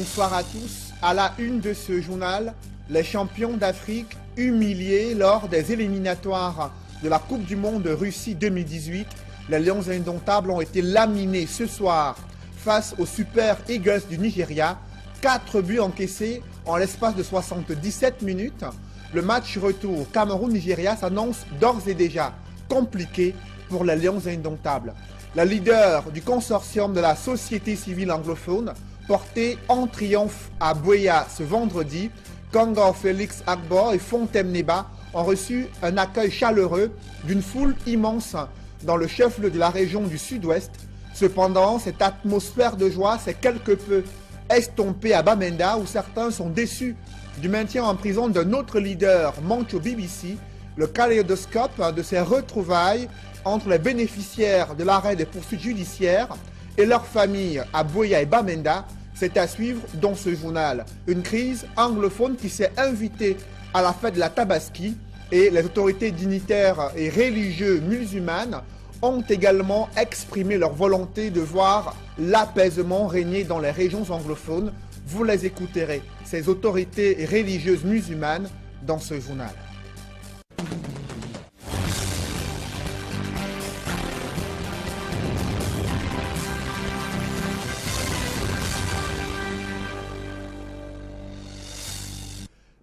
Bonsoir à tous. À la une de ce journal, les champions d'Afrique humiliés lors des éliminatoires de la Coupe du Monde de Russie 2018. Les Lions indomptables ont été laminés ce soir face aux Super Eagles du Nigeria. 4 buts encaissés en l'espace de 77 minutes. Le match retour Cameroun-Nigeria s'annonce d'ores et déjà compliqué pour les Lions indomptables. La leader du consortium de la société civile anglophone, portée en triomphe à Buea ce vendredi, Kanga Félix Agbor et Fontem Neba ont reçu un accueil chaleureux d'une foule immense dans le chef-lieu de la région du Sud-Ouest. Cependant, cette atmosphère de joie s'est quelque peu estompée à Bamenda, où certains sont déçus du maintien en prison d'un autre leader, Mancho BBC. Le kaléidoscope de ces retrouvailles entre les bénéficiaires de l'arrêt des poursuites judiciaires et leurs familles à Buea et Bamenda, c'est à suivre dans ce journal. Une crise anglophone qui s'est invitée à la fête de la Tabaski, et les autorités dignitaires et religieuses musulmanes ont également exprimé leur volonté de voir l'apaisement régner dans les régions anglophones. Vous les écouterez, ces autorités religieuses musulmanes, dans ce journal.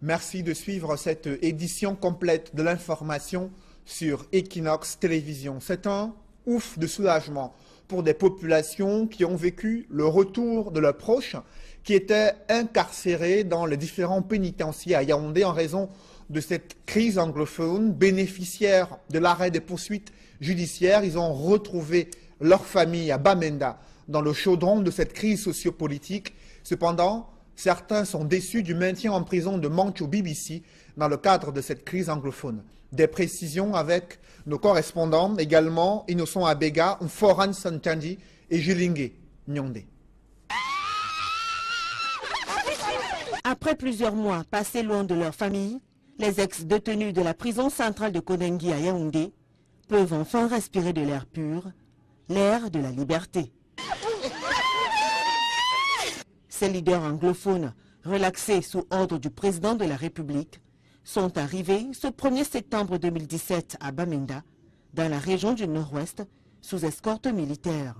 Merci de suivre cette édition complète de l'information sur Equinox Télévision. C'est un ouf de soulagement pour des populations qui ont vécu le retour de leurs proches qui étaient incarcérés dans les différents pénitenciers à Yaoundé en raison de cette crise anglophone. Bénéficiaires de l'arrêt des poursuites judiciaires, ils ont retrouvé leur famille à Bamenda dans le chaudron de cette crise sociopolitique. Cependant, certains sont déçus du maintien en prison de Mancho BBC dans le cadre de cette crise anglophone. Des précisions avec nos correspondants également, Innocent Abega, Foran Santandi et Jilingue Nyonde. Après plusieurs mois passés loin de leur famille, les ex-détenus de la prison centrale de Kondengi à Yaoundé peuvent enfin respirer de l'air pur, l'air de la liberté. Ces leaders anglophones, relaxés sous ordre du président de la République, sont arrivés ce 1er septembre 2017 à Bamenda, dans la région du Nord-Ouest, sous escorte militaire.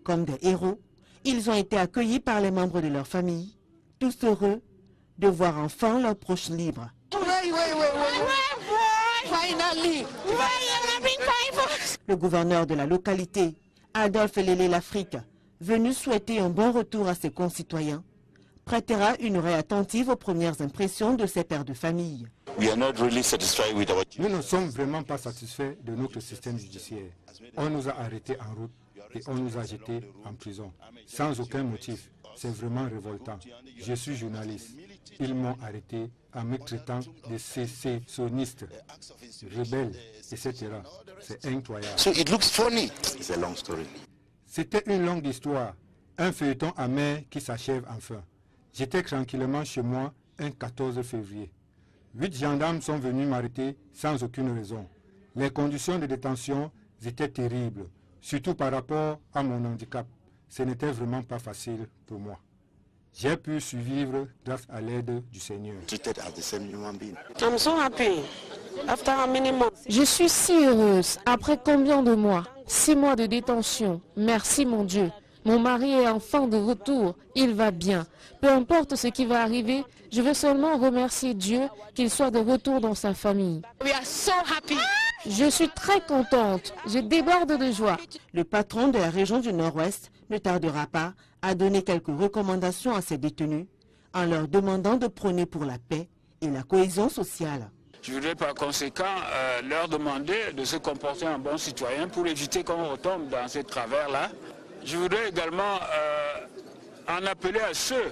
Comme des héros, ils ont été accueillis par les membres de leur famille, tous heureux de voir enfin leurs proches libres. Le gouverneur de la localité, Adolphe Lélé l'Afrique, venu souhaiter un bon retour à ses concitoyens, prêtera une oreille attentive aux premières impressions de ses pères de famille. Nous ne sommes vraiment pas satisfaits de notre système judiciaire. On nous a arrêtés en route et on nous a jetés en prison, sans aucun motif. C'est vraiment révoltant. Je suis journaliste. Ils m'ont arrêté en me traitant de sécessionnistes, rebelles, etc. C'est incroyable. C'était une longue histoire, un feuilleton amer qui s'achève enfin. J'étais tranquillement chez moi un 14 février. 8 gendarmes sont venus m'arrêter sans aucune raison. Les conditions de détention étaient terribles, surtout par rapport à mon handicap. Ce n'était vraiment pas facile pour moi. J'ai pu survivre grâce à l'aide du Seigneur. Je suis si heureuse. Après combien de mois? 6 mois de détention. Merci mon Dieu. Mon mari est enfin de retour. Il va bien. Peu importe ce qui va arriver, je veux seulement remercier Dieu qu'il soit de retour dans sa famille. Je suis très contente. Je déborde de joie. Le patron de la région du Nord-Ouest ne tardera pas à donner quelques recommandations à ses détenus en leur demandant de prôner pour la paix et la cohésion sociale. Je voudrais par conséquent leur demander de se comporter en bon citoyen pour éviter qu'on retombe dans ces travers-là. Je voudrais également en appeler à ceux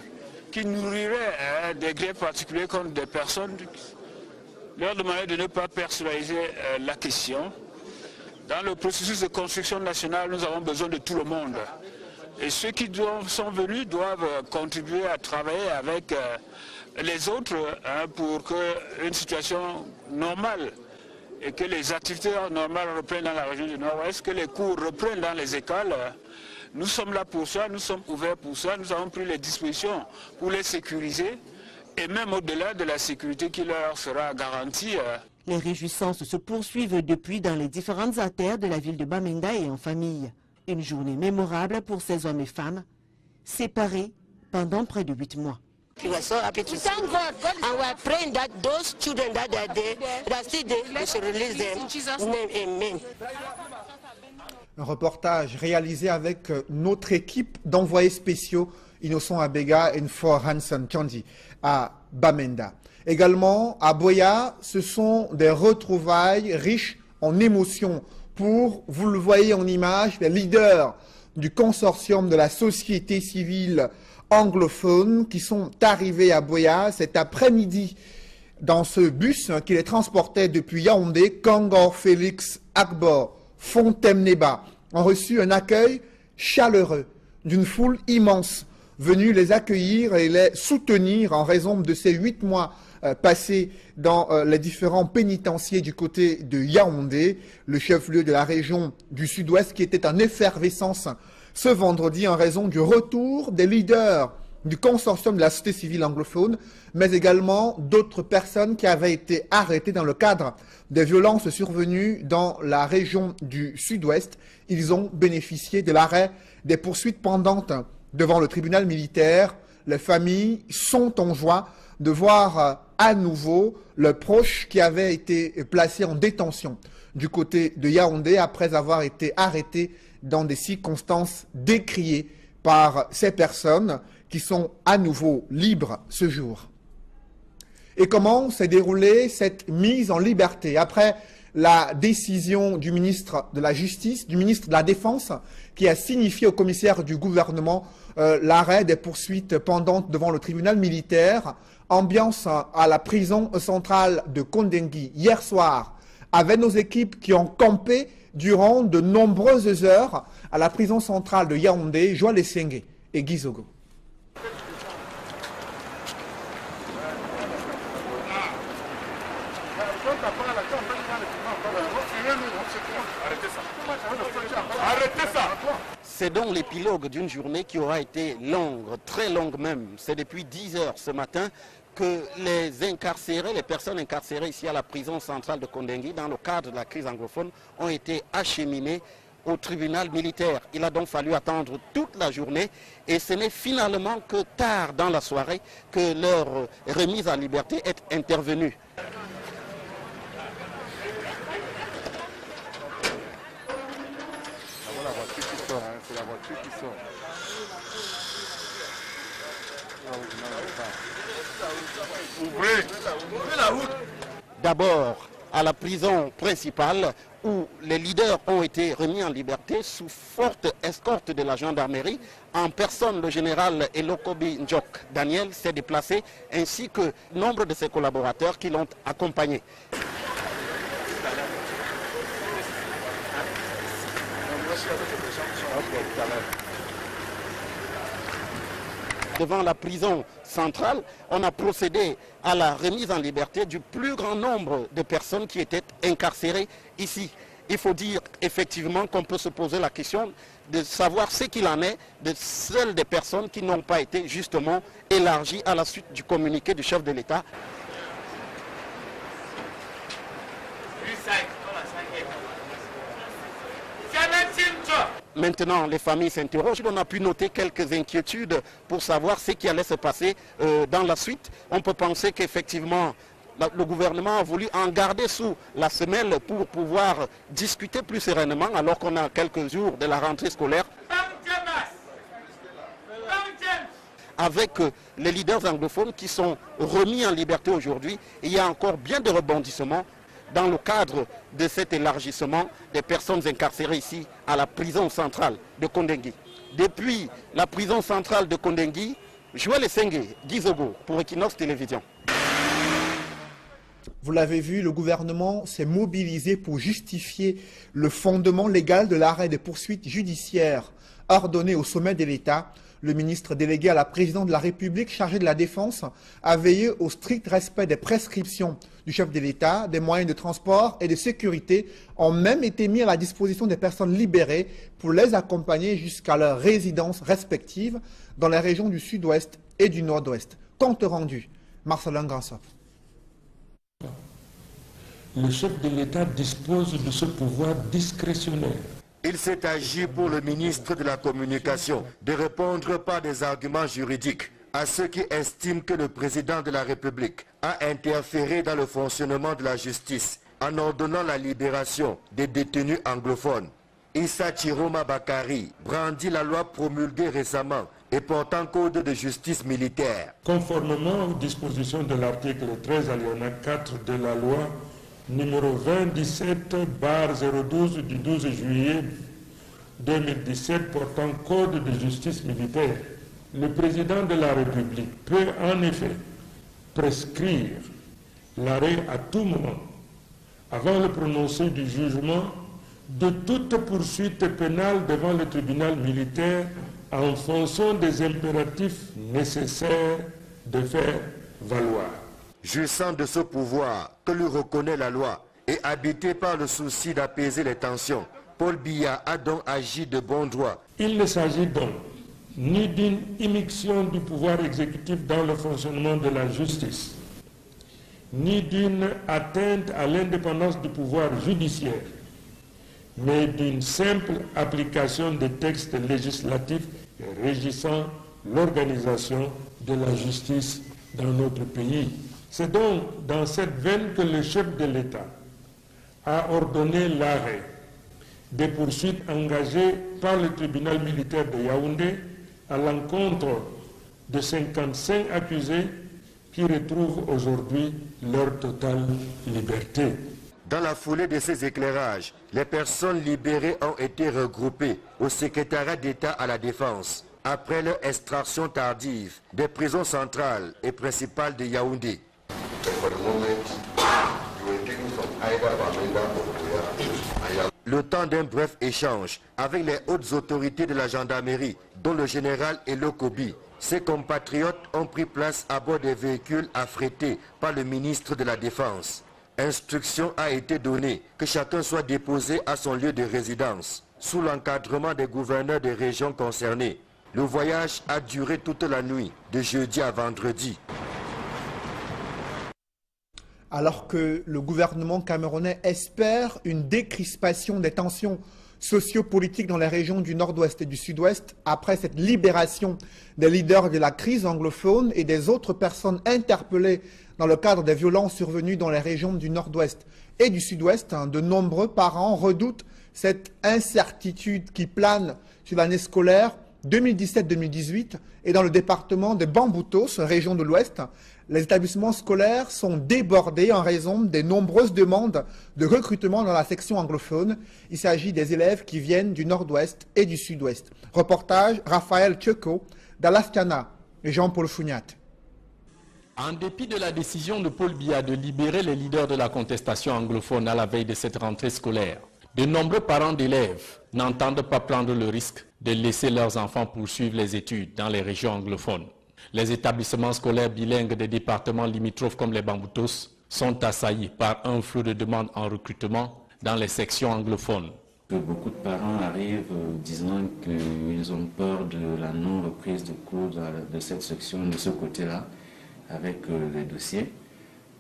qui nourriraient des griefs particuliers contre des personnes, leur demander de ne pas personnaliser la question. Dans le processus de construction nationale, nous avons besoin de tout le monde. Et ceux qui sont venus doivent contribuer à travailler avec les autres pour qu'une situation normale et que les activités normales reprennent dans la région du Nord-Ouest, que les cours reprennent dans les écoles, Nous sommes là pour ça, nous sommes ouverts pour ça, nous avons pris les dispositions pour les sécuriser et même au-delà de la sécurité qui leur sera garantie. Les réjouissances se poursuivent depuis dans les différentes artères de la ville de Bamenda et en famille. Une journée mémorable pour ces hommes et femmes, séparés pendant près de 8 mois. We were so happy to see them. And we are praying that those children that are there, that are still there, we should release them. Amen. Un reportage réalisé avec notre équipe d'envoyés spéciaux Innocent Abega et Nfor Hansen Chandi à Bamenda. Également à Boya, ce sont des retrouvailles riches en émotions pour, vous le voyez en image, les leaders du consortium de la société civile anglophones qui sont arrivés à Boya cet après-midi dans ce bus qui les transportait depuis Yaoundé. Kangor Félix Akbor Fontemneba ont reçu un accueil chaleureux d'une foule immense venue les accueillir et les soutenir en raison de ces 8 mois passés dans les différents pénitenciers du côté de Yaoundé, le chef-lieu de la région du sud-ouest qui était en effervescence ce vendredi en raison du retour des leaders du consortium de la société civile anglophone, mais également d'autres personnes qui avaient été arrêtées dans le cadre des violences survenues dans la région du sud-ouest. Ils ont bénéficié de l'arrêt des poursuites pendantes devant le tribunal militaire. Les familles sont en joie de voir à nouveau leurs proches qui avaient été placés en détention du côté de Yaoundé après avoir été arrêtés dans des circonstances décriées par ces personnes qui sont à nouveau libres ce jour. Et comment s'est déroulée cette mise en liberté après la décision du ministre de la Justice, du ministre de la Défense, qui a signifié au commissaire du gouvernement l'arrêt des poursuites pendantes devant le tribunal militaire. Ambiance à la prison centrale de Kondengui hier soir, avec nos équipes qui ont campé durant de nombreuses heures à la prison centrale de Yaoundé, Joël Essenge et Gizogo. C'est donc l'épilogue d'une journée qui aura été longue, très longue même. C'est depuis 10 heures ce matin que les personnes incarcérées ici à la prison centrale de Kondengui, dans le cadre de la crise anglophone, ont été acheminées au tribunal militaire. Il a donc fallu attendre toute la journée et ce n'est finalement que tard dans la soirée que leur remise en liberté est intervenue. C'est la voiture qui sort. Ouvrez la route. D'abord à la prison principale où les leaders ont été remis en liberté sous forte escorte de la gendarmerie. En personne, le général Elokobi Njok Daniel s'est déplacé ainsi que nombre de ses collaborateurs qui l'ont accompagné. Devant la prison centrale, on a procédé à la remise en liberté du plus grand nombre de personnes qui étaient incarcérées ici. Il faut dire effectivement qu'on peut se poser la question de savoir ce qu'il en est de celles des personnes qui n'ont pas été justement élargies à la suite du communiqué du chef de l'État. Maintenant, les familles s'interrogent. On a pu noter quelques inquiétudes pour savoir ce qui allait se passer dans la suite. On peut penser qu'effectivement, le gouvernement a voulu en garder sous la semelle pour pouvoir discuter plus sereinement alors qu'on a quelques jours de la rentrée scolaire. Avec les leaders anglophones qui sont remis en liberté aujourd'hui, il y a encore bien de rebondissements dans le cadre de cet élargissement des personnes incarcérées ici à la prison centrale de Kondengui. Depuis la prison centrale de Kondengui, Joël Essenge, Gizogo pour Equinox Télévision. Vous l'avez vu, le gouvernement s'est mobilisé pour justifier le fondement légal de l'arrêt des poursuites judiciaires ordonnées au sommet de l'État. Le ministre délégué à la présidente de la République chargé de la Défense a veillé au strict respect des prescriptions du chef de l'État. Des moyens de transport et de sécurité ont même été mis à la disposition des personnes libérées pour les accompagner jusqu'à leurs résidences respectives dans les régions du sud-ouest et du nord-ouest. Compte rendu, Marcelin Grassop. Le chef de l'État dispose de ce pouvoir discrétionnaire. Il s'est agi pour le ministre de la Communication de répondre par des arguments juridiques à ceux qui estiment que le président de la République a interféré dans le fonctionnement de la justice en ordonnant la libération des détenus anglophones. Issa Chiroma Bakari brandit la loi promulguée récemment et portant code de justice militaire. Conformément aux dispositions de l'article 13 alinéa 4 de la loi numéro 2017/012 du 12 juillet 2017 portant code de justice militaire, le président de la République peut en effet prescrire l'arrêt à tout moment, avant le prononcé du jugement, de toute poursuite pénale devant le tribunal militaire en fonction des impératifs nécessaires de faire valoir. Jouissant de ce pouvoir que lui reconnaît la loi et habité par le souci d'apaiser les tensions, Paul Biya a donc agi de bon droit. Il ne s'agit donc ni d'une immixtion du pouvoir exécutif dans le fonctionnement de la justice, ni d'une atteinte à l'indépendance du pouvoir judiciaire, mais d'une simple application des textes législatifs régissant l'organisation de la justice dans notre pays. C'est donc dans cette veine que le chef de l'État a ordonné l'arrêt des poursuites engagées par le tribunal militaire de Yaoundé à l'encontre de 55 accusés qui retrouvent aujourd'hui leur totale liberté. Dans la foulée de ces éclairages, les personnes libérées ont été regroupées au secrétariat d'État à la Défense après leur extraction tardive des prisons centrales et principales de Yaoundé. Le temps d'un bref échange avec les hautes autorités de la gendarmerie, dont le général Elo Kobi, ses compatriotes ont pris place à bord des véhicules affrétés par le ministre de la Défense. Instruction a été donnée que chacun soit déposé à son lieu de résidence, sous l'encadrement des gouverneurs des régions concernées. Le voyage a duré toute la nuit, de jeudi à vendredi. Alors que le gouvernement camerounais espère une décrispation des tensions sociopolitiques dans les régions du nord-ouest et du sud-ouest, après cette libération des leaders de la crise anglophone et des autres personnes interpellées dans le cadre des violences survenues dans les régions du nord-ouest et du sud-ouest, de nombreux parents redoutent cette incertitude qui plane sur l'année scolaire 2017-2018 et dans le département de Bamboutos, région de l'Ouest. Les établissements scolaires sont débordés en raison des nombreuses demandes de recrutement dans la section anglophone. Il s'agit des élèves qui viennent du nord-ouest et du sud-ouest. Reportage Raphaël Tcheko, d'Alaskana et Jean-Paul Fougnat. En dépit de la décision de Paul Biya de libérer les leaders de la contestation anglophone à la veille de cette rentrée scolaire, de nombreux parents d'élèves n'entendent pas prendre le risque de laisser leurs enfants poursuivre les études dans les régions anglophones. Les établissements scolaires bilingues des départements limitrophes comme les Bamboutos sont assaillis par un flot de demandes en recrutement dans les sections anglophones. Beaucoup de parents arrivent disant qu'ils ont peur de la non-reprise de cours de cette section, de ce côté-là, avec les dossiers.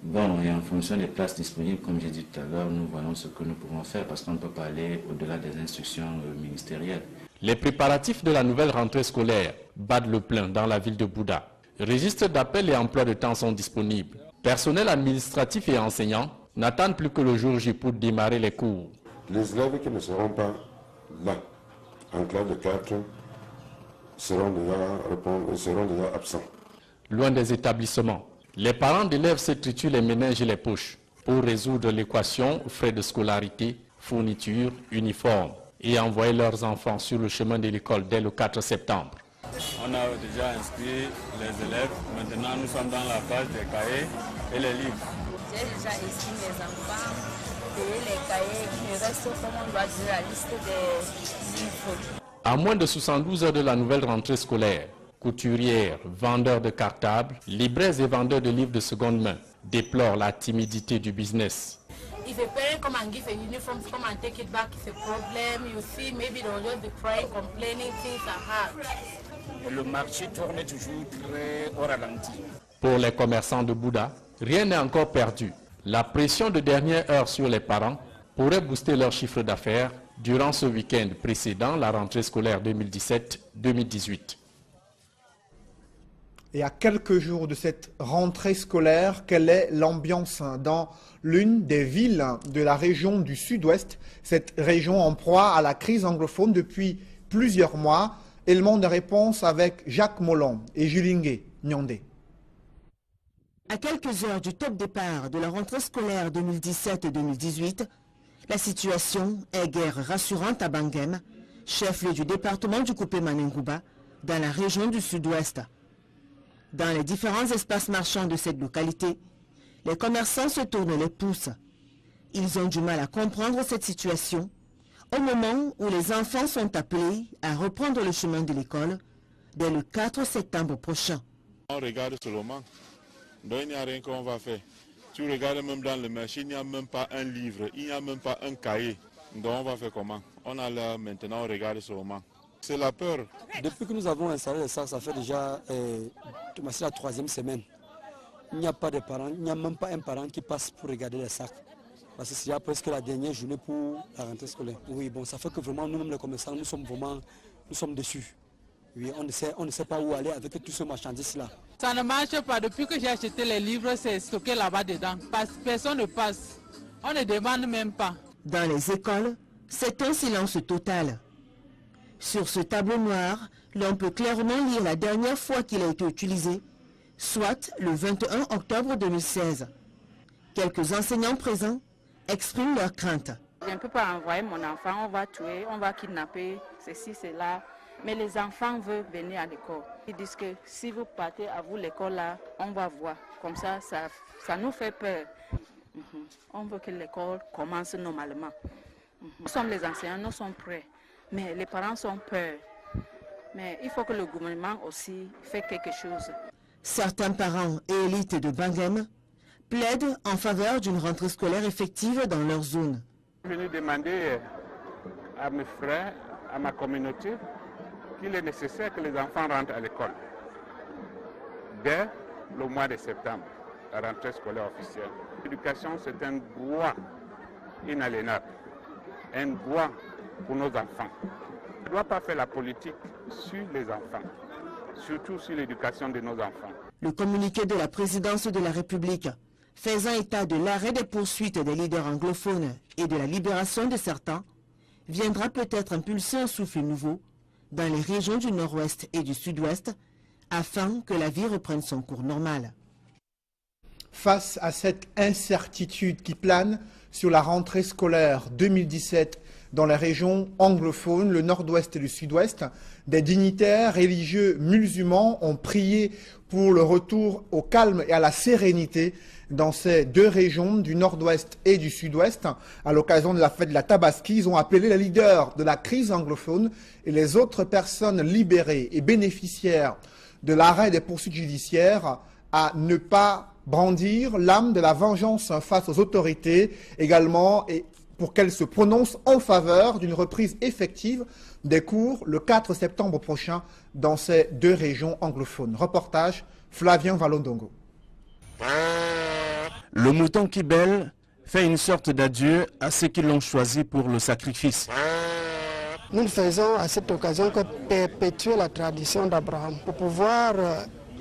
Bon, et en fonction des places disponibles, comme j'ai dit tout à l'heure, nous voyons ce que nous pouvons faire parce qu'on ne peut pas aller au-delà des instructions ministérielles. Les préparatifs de la nouvelle rentrée scolaire battent le plein dans la ville de Bouda. Registres d'appel et emploi de temps sont disponibles. Personnel administratif et enseignants n'attendent plus que le jour J pour démarrer les cours. Les élèves qui ne seront pas là, en classe de 4, seront déjà absents. Loin des établissements, les parents d'élèves se triturent les méninges et les poches pour résoudre l'équation frais de scolarité, fournitures, uniformes et envoyer leurs enfants sur le chemin de l'école dès le 4 septembre. On a déjà inscrit les élèves. Maintenant, nous sommes dans la phase des cahiers et les livres. J'ai déjà inscrit mes enfants, payé les cahiers. Il me reste, comme on doit dire, la liste des livres. À moins de 72 heures de la nouvelle rentrée scolaire, couturières, vendeurs de cartables, libraires et vendeurs de livres de seconde main déplorent la timidité du business. If a parent come and give a uniform, come and take it back, it's a problem. You see, maybe they'll just be crying, complaining, things are hard. Le marché tourne toujours très au ralenti. Pour les commerçants de Bouddha, rien n'est encore perdu. La pression de dernière heure sur les parents pourrait booster leur chiffre d'affaires durant ce week-end précédent la rentrée scolaire 2017-2018. Et à quelques jours de cette rentrée scolaire, quelle est l'ambiance dans l'une des villes de la région du Sud-Ouest, cette région en proie à la crise anglophone depuis plusieurs mois? Élément de réponse avec Jacques Mollon et Julingue Nyondé. À quelques heures du top départ de la rentrée scolaire 2017-2018, la situation est guère rassurante à Bangem, chef-lieu du département du Coupé Manengouba, dans la région du Sud-Ouest. Dans les différents espaces marchands de cette localité, les commerçants se tournent les pouces. Ils ont du mal à comprendre cette situation au moment où les enfants sont appelés à reprendre le chemin de l'école dès le 4 septembre prochain. On regarde seulement, donc il n'y a rien qu'on va faire. Tu regardes même dans le marché, il n'y a même pas un livre, il n'y a même pas un cahier. Donc on va faire comment? On a là maintenant, on regarde seulement. C'est la peur. Depuis que nous avons installé les sacs, ça fait déjà c'est la 3e semaine. Il n'y a pas de parents, il n'y a même pas un parent qui passe pour regarder les sacs. Parce que c'est presque la dernière journée pour la rentrée scolaire. Oui, bon, ça fait que vraiment, nous-mêmes les commerçants, nous sommes déçus. Oui, on ne sait pas où aller avec tout ce marchandise-là. Ça ne marche pas. Depuis que j'ai acheté les livres, c'est stocké là-bas dedans. Personne ne passe. On ne demande même pas. Dans les écoles, c'est un silence total. Sur ce tableau noir, l'on peut clairement lire la dernière fois qu'il a été utilisé, soit le 21 octobre 2016. Quelques enseignants présents expriment leurs craintes. Je ne peux pas envoyer mon enfant, on va tuer, on va kidnapper, ceci, cela. Mais les enfants veulent venir à l'école. Ils disent que si vous partez à vous l'école là, on va voir. Comme ça nous fait peur. On veut que l'école commence normalement. Nous sommes les enseignants, nous sommes prêts. Mais les parents sont peur. Mais il faut que le gouvernement aussi fait quelque chose. Certains parents et élites de Bangem plaident en faveur d'une rentrée scolaire effective dans leur zone. Je suis venu demander à mes frères, à ma communauté, qu'il est nécessaire que les enfants rentrent à l'école dès le mois de septembre, la rentrée scolaire officielle. L'éducation, c'est un droit inaliénable, un droit pour nos enfants. On ne doit pas faire la politique sur les enfants, surtout sur l'éducation de nos enfants. Le communiqué de la présidence de la République faisant état de l'arrêt des poursuites des leaders anglophones et de la libération de certains viendra peut-être impulser un souffle nouveau dans les régions du Nord-Ouest et du Sud-Ouest afin que la vie reprenne son cours normal. Face à cette incertitude qui plane sur la rentrée scolaire 2017 dans les régions anglophones, le Nord-Ouest et le Sud-Ouest, des dignitaires religieux musulmans ont prié pour le retour au calme et à la sérénité dans ces deux régions du Nord-Ouest et du Sud-Ouest. À l'occasion de la fête de la Tabaski, ils ont appelé les leaders de la crise anglophone et les autres personnes libérées et bénéficiaires de l'arrêt des poursuites judiciaires à ne pas brandir l'âme de la vengeance face aux autorités, également et pour qu'elles se prononcent en faveur d'une reprise effective des cours le 4 septembre prochain dans ces deux régions anglophones. Reportage Flavien Valondongo. Le mouton qui bêle fait une sorte d'adieu à ceux qui l'ont choisi pour le sacrifice. Nous faisons à cette occasion que perpétuer la tradition d'Abraham pour pouvoir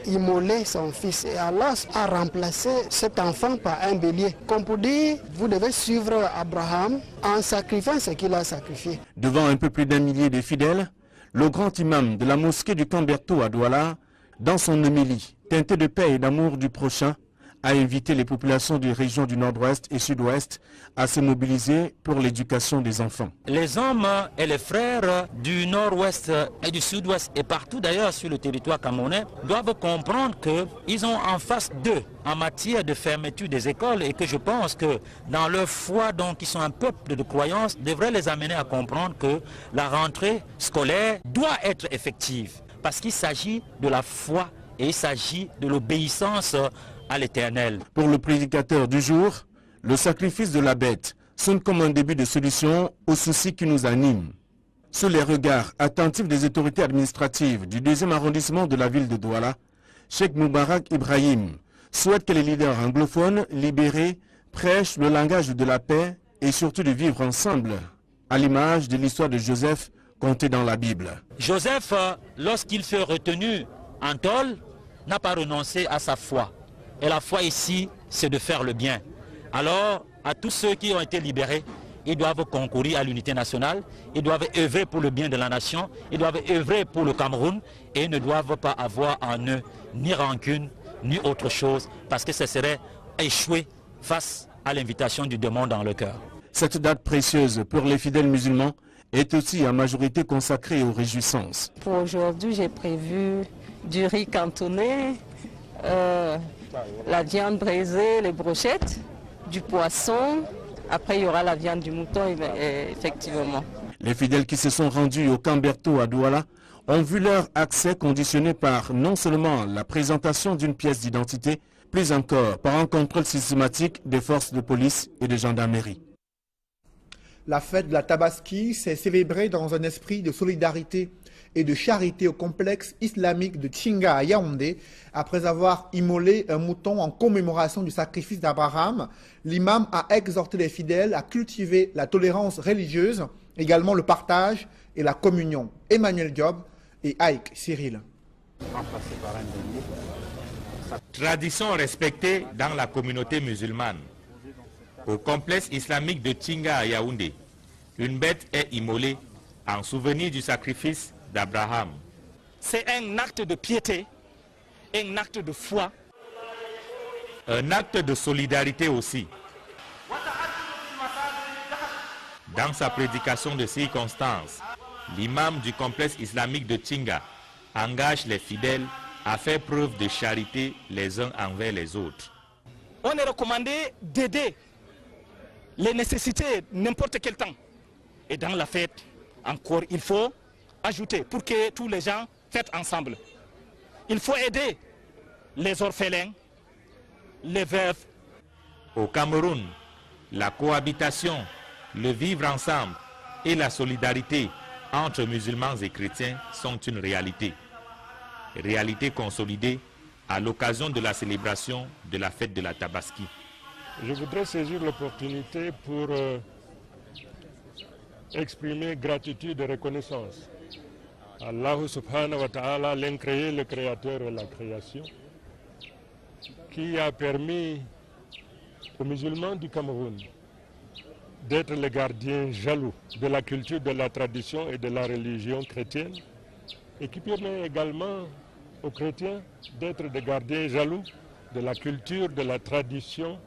immoler son fils et Allah a remplacé cet enfant par un bélier. Comme pour dire, vous devez suivre Abraham en sacrifiant ce qu'il a sacrifié. Devant un peu plus d'1 millier de fidèles, le grand imam de la mosquée du Camberto à Douala, dans son homélie teintée de paix et d'amour du prochain, a invité les populations des régions du Nord-Ouest et Sud-Ouest à se mobiliser pour l'éducation des enfants. Les hommes et les frères du Nord-Ouest et du Sud-Ouest et partout d'ailleurs sur le territoire camerounais doivent comprendre qu'ils ont en face d'eux en matière de fermeture des écoles et que je pense que dans leur foi, donc, ils sont un peuple de croyance, devrait les amener à comprendre que la rentrée scolaire doit être effective parce qu'il s'agit de la foi et il s'agit de l'obéissance à l'Éternel. Pour le prédicateur du jour, le sacrifice de la bête sonne comme un début de solution aux soucis qui nous animent. Sous les regards attentifs des autorités administratives du 2e arrondissement de la ville de Douala, Cheikh Moubarak Ibrahim souhaite que les leaders anglophones libérés prêchent le langage de la paix et surtout de vivre ensemble, à l'image de l'histoire de Joseph contée dans la Bible. Joseph, lorsqu'il fut retenu en tôle, n'a pas renoncé à sa foi. Et la foi ici, c'est de faire le bien. Alors, à tous ceux qui ont été libérés, ils doivent concourir à l'unité nationale, ils doivent œuvrer pour le bien de la nation, ils doivent œuvrer pour le Cameroun et ils ne doivent pas avoir en eux ni rancune, ni autre chose, parce que ce serait échouer face à l'invitation du démon dans le cœur. Cette date précieuse pour les fidèles musulmans est aussi en majorité consacrée aux réjouissances. Pour aujourd'hui, j'ai prévu du riz cantonné, la viande braisée, les brochettes, du poisson. Après, il y aura la viande du mouton, effectivement. Les fidèles qui se sont rendus au Camberto à Douala ont vu leur accès conditionné par non seulement la présentation d'une pièce d'identité, plus encore par un contrôle systématique des forces de police et de gendarmerie. La fête de la Tabaski s'est célébrée dans un esprit de solidarité et de charité au complexe islamique de Tchinga à Yaoundé. Après avoir immolé un mouton en commémoration du sacrifice d'Abraham, l'imam a exhorté les fidèles à cultiver la tolérance religieuse, également le partage et la communion. Emmanuel Diop et Aïk Cyril. Tradition respectée dans la communauté musulmane. Au complexe islamique de Tchinga à Yaoundé, une bête est immolée en souvenir du sacrifice d'Abraham. C'est un acte de piété, un acte de foi. Un acte de solidarité aussi. Dans sa prédication de circonstance, l'imam du complexe islamique de Tchinga engage les fidèles à faire preuve de charité les uns envers les autres. On est recommandé d'aider les nécessités n'importe quel temps. Et dans la fête, encore, il faut ajouter pour que tous les gens fêtent ensemble. Il faut aider les orphelins, les veuves. Au Cameroun, la cohabitation, le vivre ensemble et la solidarité entre musulmans et chrétiens sont une réalité. Réalité consolidée à l'occasion de la célébration de la fête de la Tabaski. Je voudrais saisir l'opportunité pour exprimer gratitude et reconnaissance à Allah subhanahu wa ta'ala, l'incréé, le créateur et la création, qui a permis aux musulmans du Cameroun d'être les gardiens jaloux de la culture, de la tradition et de la religion chrétienne, et qui permet également aux chrétiens d'être des gardiens jaloux de la culture, de la tradition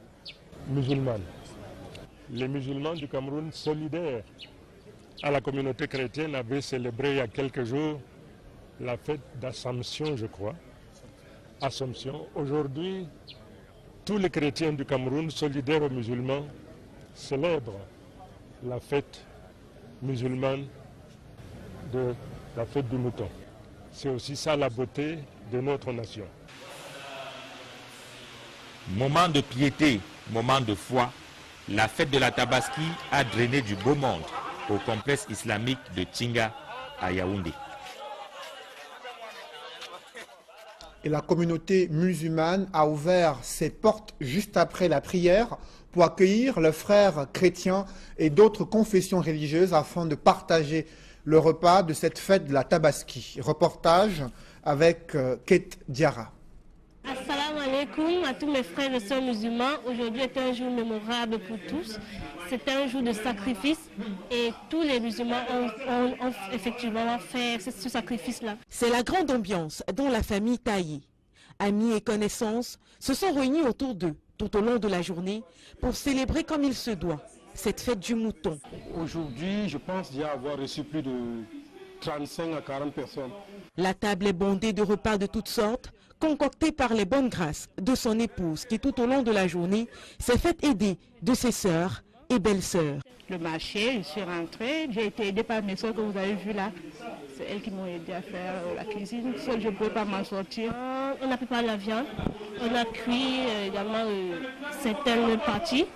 musulmane. Les musulmans du Cameroun solidaires à la communauté chrétienne avaient célébré il y a quelques jours la fête d'Assomption, je crois. Assomption. Aujourd'hui, tous les chrétiens du Cameroun solidaires aux musulmans célèbrent la fête musulmane de la fête du mouton. C'est aussi ça la beauté de notre nation. Moment de piété, moment de foi, la fête de la Tabaski a drainé du beau monde au complexe islamique de Tchinga à Yaoundé. Et la communauté musulmane a ouvert ses portes juste après la prière pour accueillir leurs frères chrétiens et d'autres confessions religieuses afin de partager le repas de cette fête de la Tabaski. Reportage avec Kate Diarra. Assalamu alaikum à tous mes frères et sœurs musulmans. Aujourd'hui est un jour mémorable pour tous. C'est un jour de sacrifice et tous les musulmans ont effectivement fait ce sacrifice-là. C'est la grande ambiance dans la famille Taï. Amis et connaissances se sont réunis autour d'eux tout au long de la journée pour célébrer comme il se doit cette fête du mouton. Aujourd'hui, je pense déjà avoir reçu plus de 35 à 40 personnes. La table est bondée de repas de toutes sortes, concoctés par les bonnes grâces de son épouse qui tout au long de la journée s'est fait aider de ses sœurs et belles-sœurs. Le marché, je suis rentrée, j'ai été aidée par mes soeurs que vous avez vues là. C'est elles qui m'ont aidé à faire la cuisine. Seule, je ne pouvais pas m'en sortir. On a préparé la viande, on a cuit également certaines parties.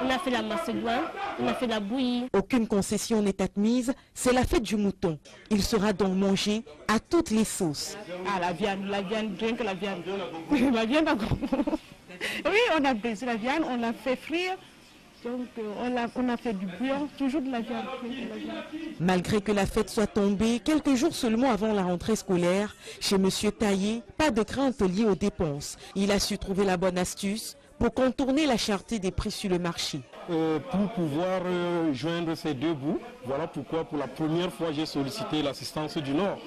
On a fait la macédoine, on a fait la bouillie. Aucune concession n'est admise, c'est la fête du mouton. Il sera donc mangé à toutes les sauces. Ah, la viande, rien que la viande. La viande, oui, on a baisé la viande, on l'a fait frire. Donc on a fait du bouillon, toujours de la viande. Malgré que la fête soit tombée quelques jours seulement avant la rentrée scolaire, chez M. Taillé, pas de crainte liée aux dépenses. Il a su trouver la bonne astuce pour contourner la cherté des prix sur le marché. Pour pouvoir joindre ces deux bouts, voilà pourquoi pour la première fois j'ai sollicité l'assistance du Nord.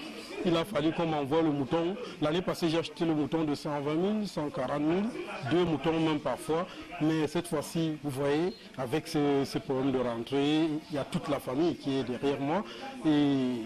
Il a fallu qu'on m'envoie le mouton. L'année passée, j'ai acheté le mouton de 120 000, 140 000, 2 moutons même parfois. Mais cette fois-ci, vous voyez, avec ce problème de rentrée, il y a toute la famille qui est derrière moi. Et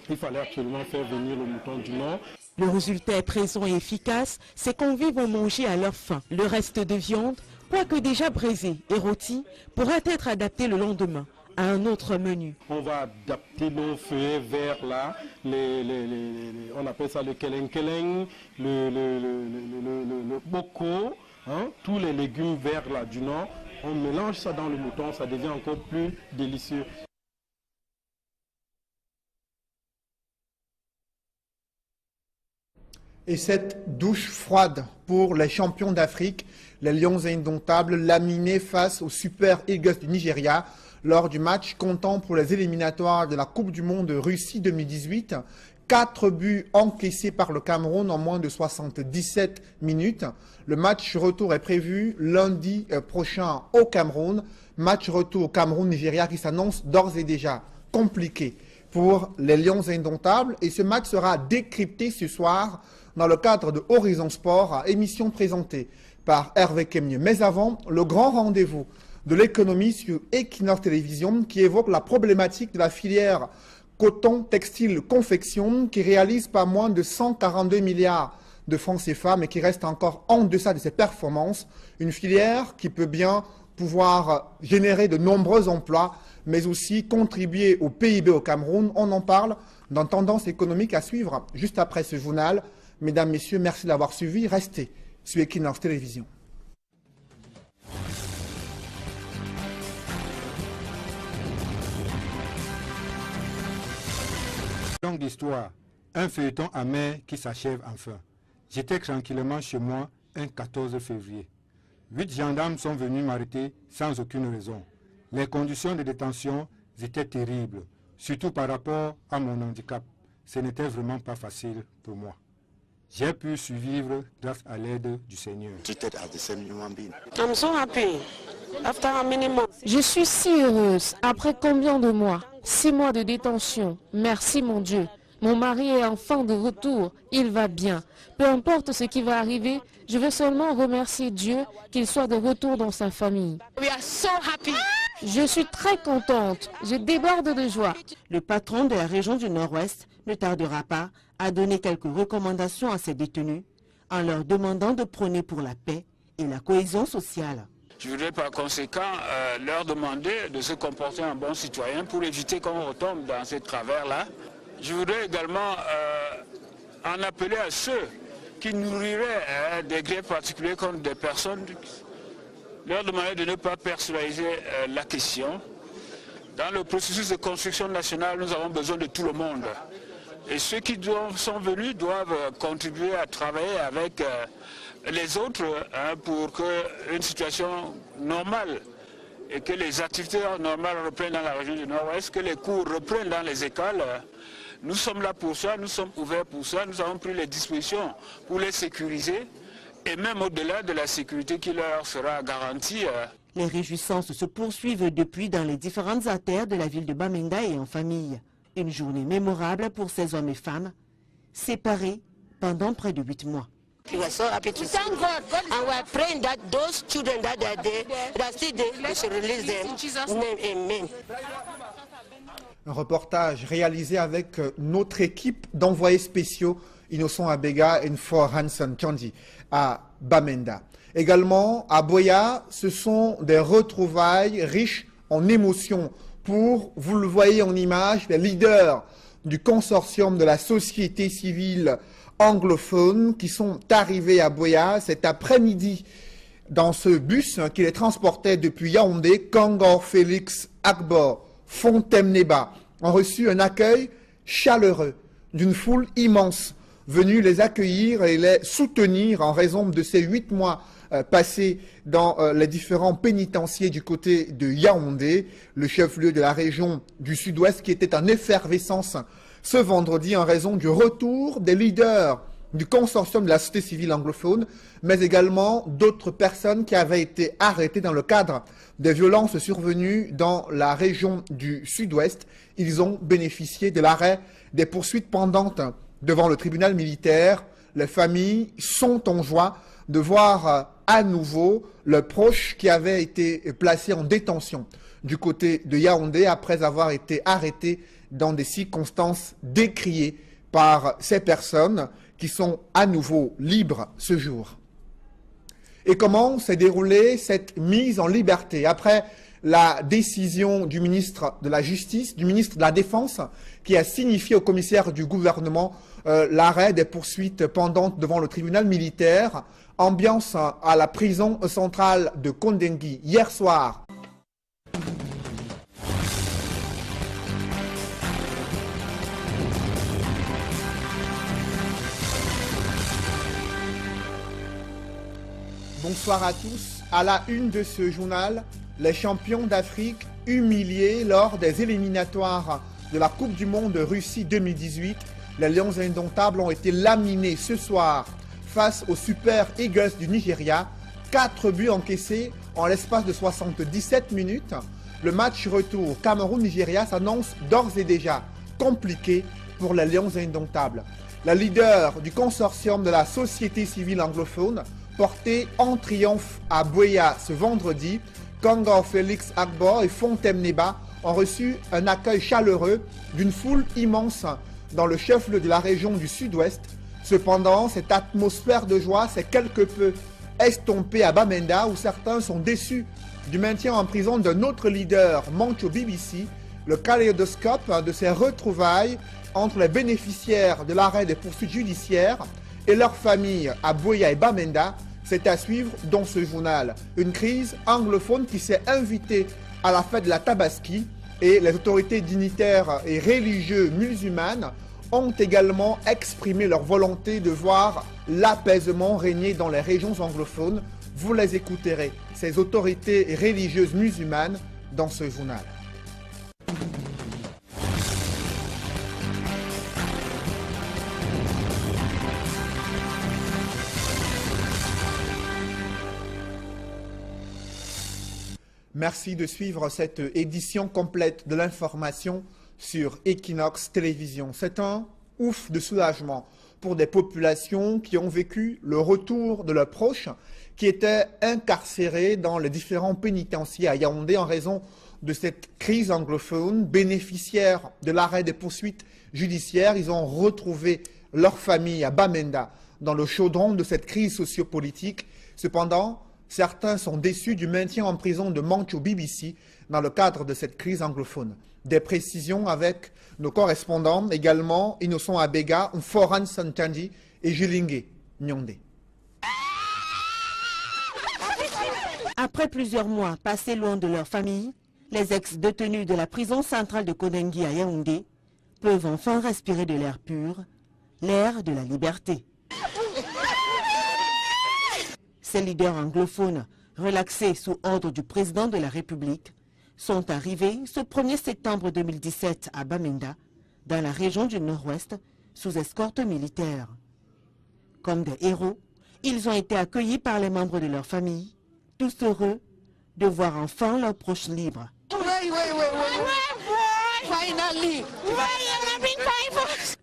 il fallait absolument faire venir le mouton du Nord. Le résultat est présent et efficace. Ces convives vont manger à leur faim. Le reste de viande, quoique déjà braisé et rôti, pourra être adapté le lendemain à un autre menu. On va adapter nos feuillets verts là, on appelle ça le keleng-keleng, le boko, hein, tous les légumes verts là du Nord. On mélange ça dans le mouton, ça devient encore plus délicieux. Et cette douche froide pour les champions d'Afrique, les Lions indomptables, laminés face aux Super Eagles du Nigeria, lors du match comptant pour les éliminatoires de la Coupe du Monde de Russie 2018. 4 buts encaissés par le Cameroun en moins de 77 minutes. Le match retour est prévu lundi prochain au Cameroun. Match retour Cameroun-Nigeria qui s'annonce d'ores et déjà compliqué pour les Lions indomptables. Et ce match sera décrypté ce soir dans le cadre de Horizon Sport, émission présentée par Hervé Kemnier. Mais avant, le grand rendez-vous de l'économie sur Equinox Télévision qui évoque la problématique de la filière coton, textile, confection qui réalise pas moins de 142 milliards de francs CFA mais qui reste encore en deçà de ses performances. Une filière qui peut bien pouvoir générer de nombreux emplois mais aussi contribuer au PIB au Cameroun. On en parle dans Tendance économique à suivre juste après ce journal. Mesdames, Messieurs, merci d'avoir suivi. Restez sur Equinox Télévision. Longue d'histoire, un feuilleton amer qui s'achève enfin. J'étais tranquillement chez moi un 14 février. 8 gendarmes sont venus m'arrêter sans aucune raison. Les conditions de détention étaient terribles, surtout par rapport à mon handicap. Ce n'était vraiment pas facile pour moi. J'ai pu survivre grâce à l'aide du Seigneur. I'm so happy. After how many months? Je suis si heureuse. Après combien de mois? 6 mois de détention. Merci mon Dieu. Mon mari est enfin de retour. Il va bien. Peu importe ce qui va arriver, je veux seulement remercier Dieu qu'il soit de retour dans sa famille. We are so happy. Je suis très contente. Je déborde de joie. Le patron de la région du Nord-Ouest ne tardera pas à donner quelques recommandations à ces détenus en leur demandant de prôner pour la paix et la cohésion sociale. Je voudrais par conséquent leur demander de se comporter en bon citoyen pour éviter qu'on retombe dans ces travers-là. Je voudrais également en appeler à ceux qui nourriraient des grés particuliers contre des personnes, leur demander de ne pas personnaliser la question. Dans le processus de construction nationale, nous avons besoin de tout le monde. Et ceux qui sont venus doivent contribuer à travailler avec les autres pour qu'une situation normale et que les activités normales reprennent dans la région du Nord-Ouest, que les cours reprennent dans les écoles. Nous sommes là pour ça, nous sommes ouverts pour ça, nous avons pris les dispositions pour les sécuriser et même au-delà de la sécurité qui leur sera garantie. Les réjouissances se poursuivent depuis dans les différentes artères de la ville de Bamenda et en famille. Une journée mémorable pour ces hommes et femmes, séparés pendant près de 8 mois. We were so happy to see them. And we are praying that those children that are there, that still there, we should release them. In Jesus' name, amen. Un reportage réalisé avec notre équipe d'envoyés spéciaux Innocent Abega et Nfor Hansen Kandi à Bamenda. Également, à Buea, ce sont des retrouvailles riches en émotions pour, vous le voyez en image, les leaders du consortium de la société civile anglophone qui sont arrivés à Buea cet après-midi dans ce bus qui les transportait depuis Yaoundé. Kangor Félix Akbor Fontemneba ont reçu un accueil chaleureux d'une foule immense venue les accueillir et les soutenir en raison de ces 8 mois passés dans les différents pénitenciers du côté de Yaoundé, le chef-lieu de la région du Sud-Ouest qui était en effervescence ce vendredi en raison du retour des leaders du consortium de la société civile anglophone, mais également d'autres personnes qui avaient été arrêtées dans le cadre des violences survenues dans la région du Sud-Ouest. Ils ont bénéficié de l'arrêt des poursuites pendantes devant le tribunal militaire. Les familles sont en joie de voir à nouveau le proche qui avait été placé en détention du côté de Yaoundé après avoir été arrêté dans des circonstances décriées par ces personnes qui sont à nouveau libres ce jour. Et comment s'est déroulée cette mise en liberté après la décision du ministre de la Justice, du ministre de la Défense, qui a signifié au commissaire du gouvernement l'arrêt des poursuites pendantes devant le tribunal militaire. Ambiance à la prison centrale de Kondengui hier soir. Bonsoir à tous. À la une de ce journal, les champions d'Afrique humiliés lors des éliminatoires de la Coupe du Monde de Russie 2018. Les Lions indomptables ont été laminés ce soir face aux Super Eagles du Nigeria. 4 buts encaissés en l'espace de 77 minutes. Le match retour Cameroun-Nigeria s'annonce d'ores et déjà compliqué pour les Lions indomptables. La leader du consortium de la société civile anglophone porté en triomphe à Buea ce vendredi, Kangor Félix Akbor et Fontemneba ont reçu un accueil chaleureux d'une foule immense dans le chef-lieu de la région du Sud-Ouest. Cependant, cette atmosphère de joie s'est quelque peu estompée à Bamenda où certains sont déçus du maintien en prison d'un autre leader, Mancho BBC. Le kaléidoscope de ces retrouvailles entre les bénéficiaires de l'arrêt des poursuites judiciaires et leurs familles à Buea et Bamenda, c'est à suivre dans ce journal. Une crise anglophone qui s'est invitée à la fête de la Tabaski et les autorités dignitaires et religieuses musulmanes ont également exprimé leur volonté de voir l'apaisement régner dans les régions anglophones. Vous les écouterez, ces autorités religieuses musulmanes, dans ce journal. Merci de suivre cette édition complète de l'information sur Equinox Télévision. C'est un ouf de soulagement pour des populations qui ont vécu le retour de leurs proches qui étaient incarcérés dans les différents pénitenciers à Yaoundé en raison de cette crise anglophone. Bénéficiaires de l'arrêt des poursuites judiciaires, ils ont retrouvé leur famille à Bamenda dans le chaudron de cette crise sociopolitique. Cependant, certains sont déçus du maintien en prison de Mancho BBC dans le cadre de cette crise anglophone. Des précisions avec nos correspondants également, Innocent Abega, Nfor Hansen Kandi et Jilingue Nyonde. Après plusieurs mois passés loin de leur famille, les ex-détenus de la prison centrale de Kondengui à Yaoundé peuvent enfin respirer de l'air pur, l'air de la liberté. Ces leaders anglophones, relaxés sous ordre du président de la République, sont arrivés ce 1er septembre 2017 à Bamenda, dans la région du Nord-Ouest, sous escorte militaire. Comme des héros, ils ont été accueillis par les membres de leur famille, tous heureux de voir enfin leurs proches libres.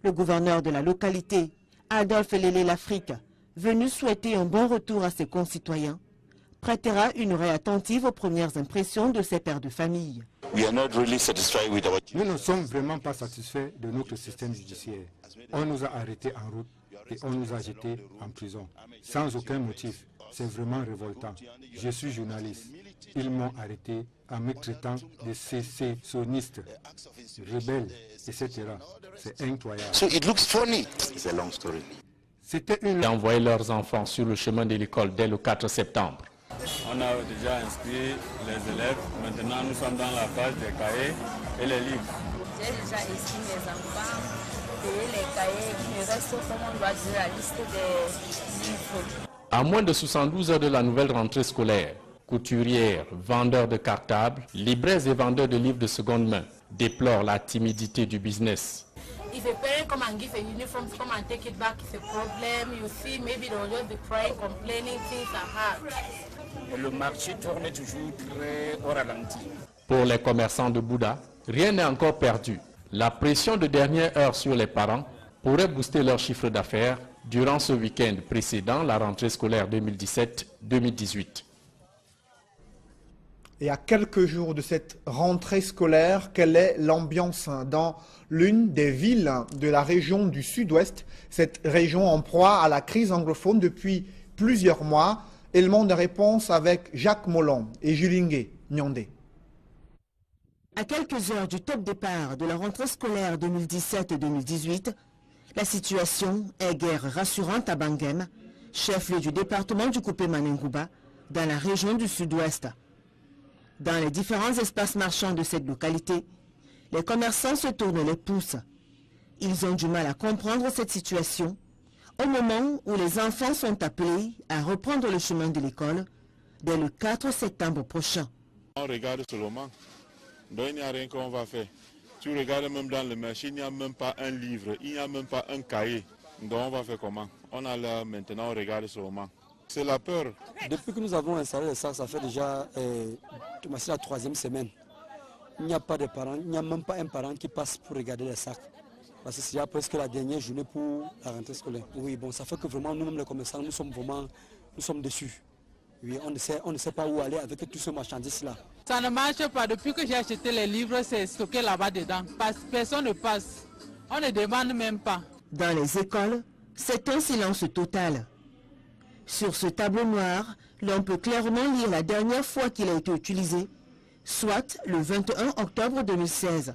Le gouverneur de la localité, Adolphe Lélé l'Afrique, venu souhaiter un bon retour à ses concitoyens, prêtera une oreille attentive aux premières impressions de ses pères de famille. Nous ne sommes vraiment pas satisfaits de notre système judiciaire. On nous a arrêtés en route et on nous a jetés en prison, sans aucun motif. C'est vraiment révoltant. Je suis journaliste. Ils m'ont arrêté en me traitant de sécessionnistes, rebelles, etc. C'est incroyable. C'était une... Et envoyer leurs enfants sur le chemin de l'école dès le 4 septembre. On a déjà inscrit les élèves. Maintenant, nous sommes dans la phase des cahiers et les livres. J'ai déjà inscrit mes enfants, payé les cahiers. Il me reste, comme on doit dire, la liste des livres. À moins de 72 heures de la nouvelle rentrée scolaire, couturières, vendeurs de cartables, libraires et vendeurs de livres de seconde main déplorent la timidité du business. If a parent come and give a uniform, come and take it back, it's a problem. You see, maybe they'll just be crying, complaining, things are hard. Le marché tourne toujours très au ralenti. Pour les commerçants de Bouddha, rien n'est encore perdu. La pression de dernière heure sur les parents pourrait booster leur chiffre d'affaires durant ce week-end précédent la rentrée scolaire 2017-2018. Et à quelques jours de cette rentrée scolaire, quelle est l'ambiance dans l'une des villes de la région du Sud-Ouest, cette région en proie à la crise anglophone depuis plusieurs mois? Élément de réponse avec Jacques Mollon et Julingue Nyondé. À quelques heures du top départ de la rentrée scolaire 2017-2018, la situation est guère rassurante à Bangem, chef-lieu du département du Coupé Manengouba, dans la région du Sud-Ouest. Dans les différents espaces marchands de cette localité, les commerçants se tournent les pouces. Ils ont du mal à comprendre cette situation au moment où les enfants sont appelés à reprendre le chemin de l'école dès le 4 septembre prochain. On regarde seulement, donc il n'y a rien qu'on va faire. Tu regardes même dans le marché, il n'y a même pas un livre, il n'y a même pas un cahier. Donc on va faire comment? On a là maintenant, on regarde seulement. C'est la peur. Depuis que nous avons installé le sac, ça fait déjà la 3e semaine. Il n'y a pas de parents, il n'y a même pas un parent qui passe pour regarder les sacs. Parce que c'est presque la dernière journée pour la rentrée scolaire. Oui, bon, ça fait que vraiment, nous-mêmes les commerçants, nous sommes déçus. Oui, on ne sait pas où aller avec tout ce marchandise-là. Ça ne marche pas. Depuis que j'ai acheté les livres, c'est stocké là-bas dedans. Personne ne passe. On ne demande même pas. Dans les écoles, c'est un silence total. Sur ce tableau noir, l'on peut clairement lire la dernière fois qu'il a été utilisé, soit le 21 octobre 2016.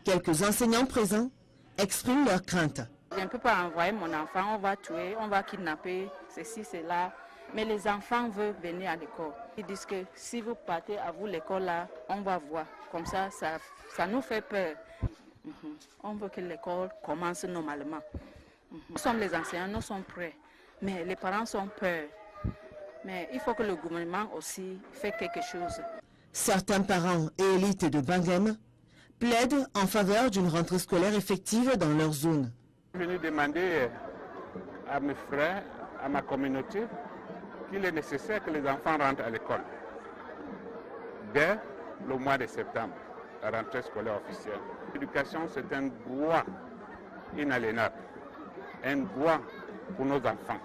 Quelques enseignants présents expriment leurs craintes. Je ne peux pas envoyer mon enfant, on va tuer, on va kidnapper, ceci, cela. Mais les enfants veulent venir à l'école. Ils disent que si vous partez à vous l'école là, on va voir. Comme ça nous fait peur. On veut que l'école commence normalement. Nous sommes les enseignants, nous sommes prêts. Mais les parents sont peur. Mais il faut que le gouvernement aussi fait quelque chose. Certains parents et élites de Bangem plaident en faveur d'une rentrée scolaire effective dans leur zone. Je suis venu demander à mes frères, à ma communauté, qu'il est nécessaire que les enfants rentrent à l'école dès le mois de septembre, la rentrée scolaire officielle. L'éducation, c'est un droit inaliénable, un droit pour nos enfants.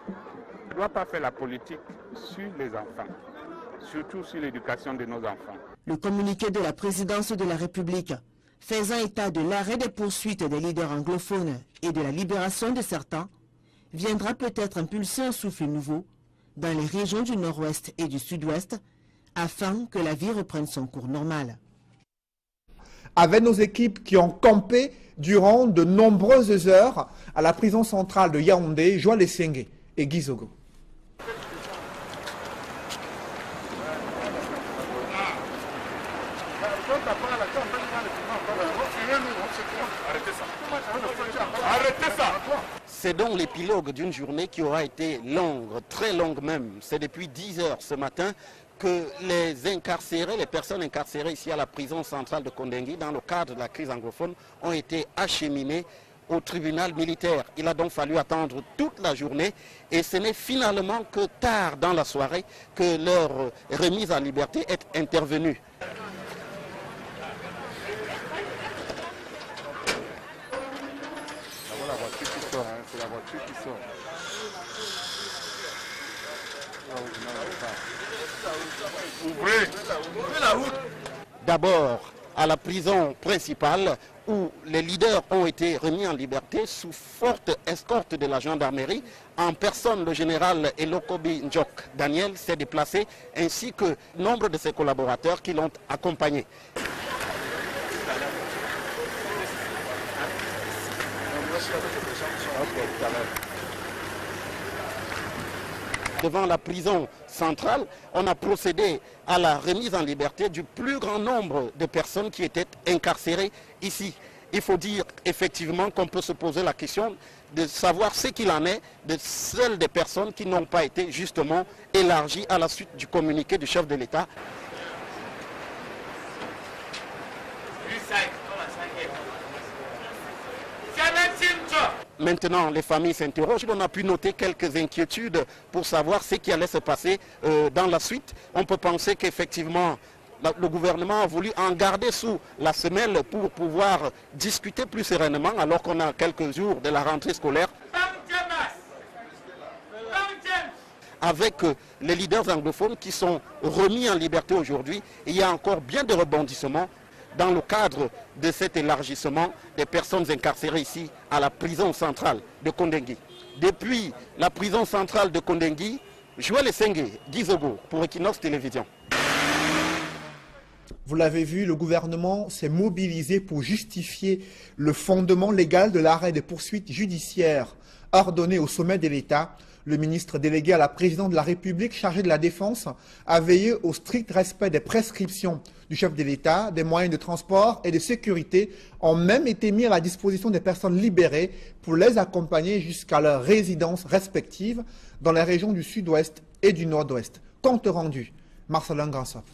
On ne doit pas faire la politique sur les enfants, surtout sur l'éducation de nos enfants. Le communiqué de la présidence de la République faisant état de l'arrêt des poursuites des leaders anglophones et de la libération de certains viendra peut-être impulser un souffle nouveau dans les régions du Nord-Ouest et du Sud-Ouest afin que la vie reprenne son cours normal. Avec nos équipes qui ont campé durant de nombreuses heures à la prison centrale de Yaoundé, Joël Essenge et Guy Zogo. C'est donc l'épilogue d'une journée qui aura été longue, très longue même. C'est depuis 10 heures ce matin que les personnes incarcérées ici à la prison centrale de Kondengui, dans le cadre de la crise anglophone, ont été acheminées au tribunal militaire. Il a donc fallu attendre toute la journée et ce n'est finalement que tard dans la soirée que leur remise en liberté est intervenue. La voiture qui sort, c'est la voiture qui sort. D'abord à la prison principale où les leaders ont été remis en liberté sous forte escorte de la gendarmerie. En personne, le général Elokobi Njok Daniel s'est déplacé, ainsi que nombre de ses collaborateurs qui l'ont accompagné. Devant la prison centrale, on a procédé à la remise en liberté du plus grand nombre de personnes qui étaient incarcérées ici. Il faut dire effectivement qu'on peut se poser la question de savoir ce qu'il en est de celles des personnes qui n'ont pas été justement élargies à la suite du communiqué du chef de l'État. Maintenant, les familles s'interrogent. On a pu noter quelques inquiétudes pour savoir ce qui allait se passer dans la suite. On peut penser qu'effectivement, le gouvernement a voulu en garder sous la semelle pour pouvoir discuter plus sereinement alors qu'on a quelques jours de la rentrée scolaire. Avec les leaders anglophones qui sont remis en liberté aujourd'hui, il y a encore bien de rebondissements dans le cadre de cet élargissement des personnes incarcérées ici à la prison centrale de Kondengui. Depuis la prison centrale de Kondengui, Joël Essengue, Gizogo pour Equinox Télévision. Vous l'avez vu, le gouvernement s'est mobilisé pour justifier le fondement légal de l'arrêt des poursuites judiciaires ordonné au sommet de l'État. Le ministre délégué à la présidente de la République chargé de la Défense a veillé au strict respect des prescriptions du chef de l'État. Des moyens de transport et de sécurité ont même été mis à la disposition des personnes libérées pour les accompagner jusqu'à leurs résidences respectives dans les régions du sud-ouest et du nord-ouest. Compte rendu, Marcelin Grassop.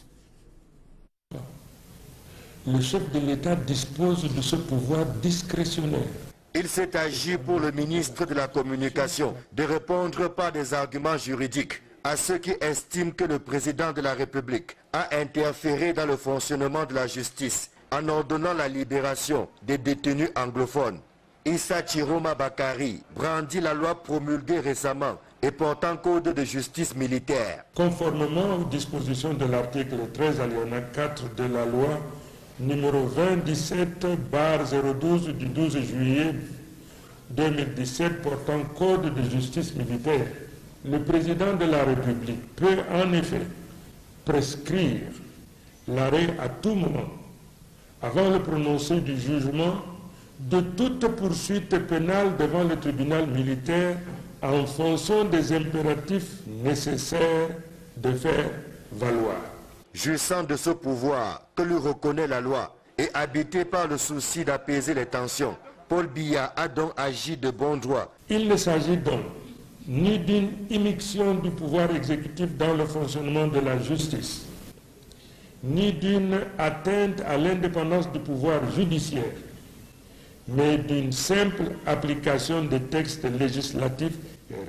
Le chef de l'État dispose de ce pouvoir discrétionnaire. Il s'est agi pour le ministre de la Communication de répondre par des arguments juridiques à ceux qui estiment que le président de la République a interféré dans le fonctionnement de la justice en ordonnant la libération des détenus anglophones. Issa Chiroma Bakari brandit la loi promulguée récemment et portant code de justice militaire. Conformément aux dispositions de l'article 13 alinéa 4 de la loi numéro 2017/012 du 12 juillet 2017 portant code de justice militaire, le président de la République peut en effet prescrire l'arrêt à tout moment, avant le prononcé du jugement, de toute poursuite pénale devant le tribunal militaire en fonction des impératifs nécessaires de faire valoir. Jouissant de ce pouvoir que lui reconnaît la loi et habité par le souci d'apaiser les tensions, Paul Biya a donc agi de bon droit. Il ne s'agit donc ni d'une immixtion du pouvoir exécutif dans le fonctionnement de la justice, ni d'une atteinte à l'indépendance du pouvoir judiciaire, mais d'une simple application des textes législatifs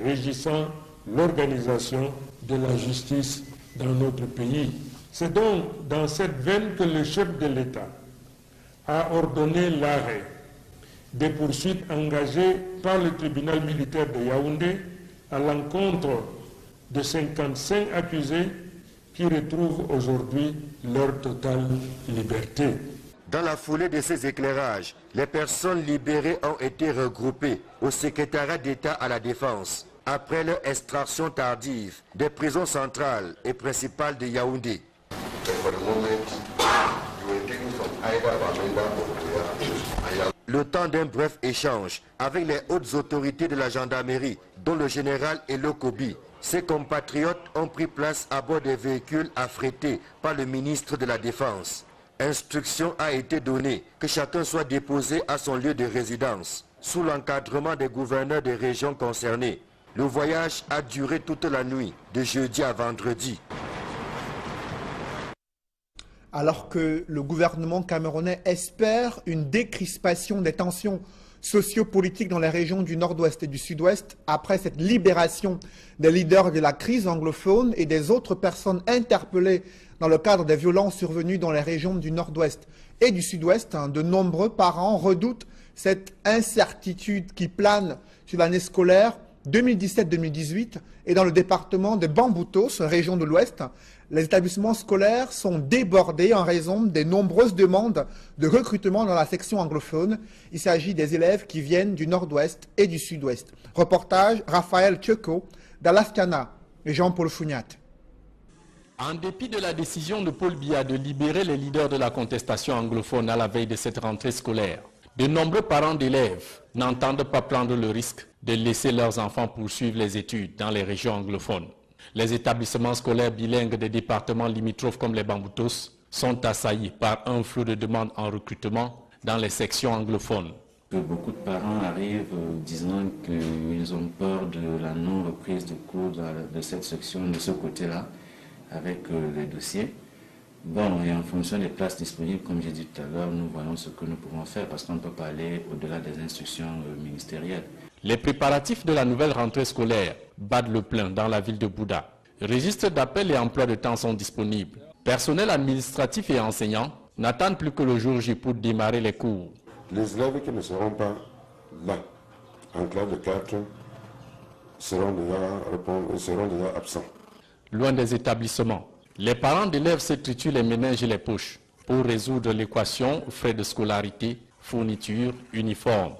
régissant l'organisation de la justice dans notre pays. C'est donc dans cette veine que le chef de l'État a ordonné l'arrêt des poursuites engagées par le tribunal militaire de Yaoundé à l'encontre de 55 accusés qui retrouvent aujourd'hui leur totale liberté. Dans la foulée de ces éclairages, les personnes libérées ont été regroupées au secrétariat d'État à la Défense après leur extraction tardive des prisons centrales et principales de Yaoundé. Le temps d'un bref échange avec les hautes autorités de la gendarmerie, dont le général Elokobi, ses compatriotes ont pris place à bord des véhicules affrétés par le ministre de la Défense. Instruction a été donnée que chacun soit déposé à son lieu de résidence, sous l'encadrement des gouverneurs des régions concernées. Le voyage a duré toute la nuit, de jeudi à vendredi. Alors que le gouvernement camerounais espère une décrispation des tensions sociopolitiques dans les régions du nord-ouest et du sud-ouest, après cette libération des leaders de la crise anglophone et des autres personnes interpellées dans le cadre des violences survenues dans les régions du nord-ouest et du sud-ouest, de nombreux parents redoutent cette incertitude qui plane sur l'année scolaire 2017-2018 et dans le département de Bamboutos, région de l'Ouest, les établissements scolaires sont débordés en raison des nombreuses demandes de recrutement dans la section anglophone. Il s'agit des élèves qui viennent du nord-ouest et du sud-ouest. Reportage Raphaël Tcheko, d'Alaskana et Jean-Paul Fougnat. En dépit de la décision de Paul Biya de libérer les leaders de la contestation anglophone à la veille de cette rentrée scolaire, de nombreux parents d'élèves n'entendent pas prendre le risque de laisser leurs enfants poursuivre les études dans les régions anglophones. Les établissements scolaires bilingues des départements limitrophes comme les Bamboutos sont assaillis par un flot de demandes en recrutement dans les sections anglophones. Beaucoup de parents arrivent disant qu'ils ont peur de la non-reprise de cours de cette section, de ce côté-là, avec les dossiers. Bon, et en fonction des places disponibles, comme j'ai dit tout à l'heure, nous voyons ce que nous pouvons faire parce qu'on ne peut pas aller au-delà des instructions ministérielles. Les préparatifs de la nouvelle rentrée scolaire battent le plein dans la ville de Bouda. Registres d'appel et emploi de temps sont disponibles. Personnel administratif et enseignants n'attendent plus que le jour J pour démarrer les cours. Les élèves qui ne seront pas là, en classe de 4, seront déjà absents. Loin des établissements, les parents d'élèves se triturent les méninges et les poches pour résoudre l'équation frais de scolarité, fourniture, uniforme.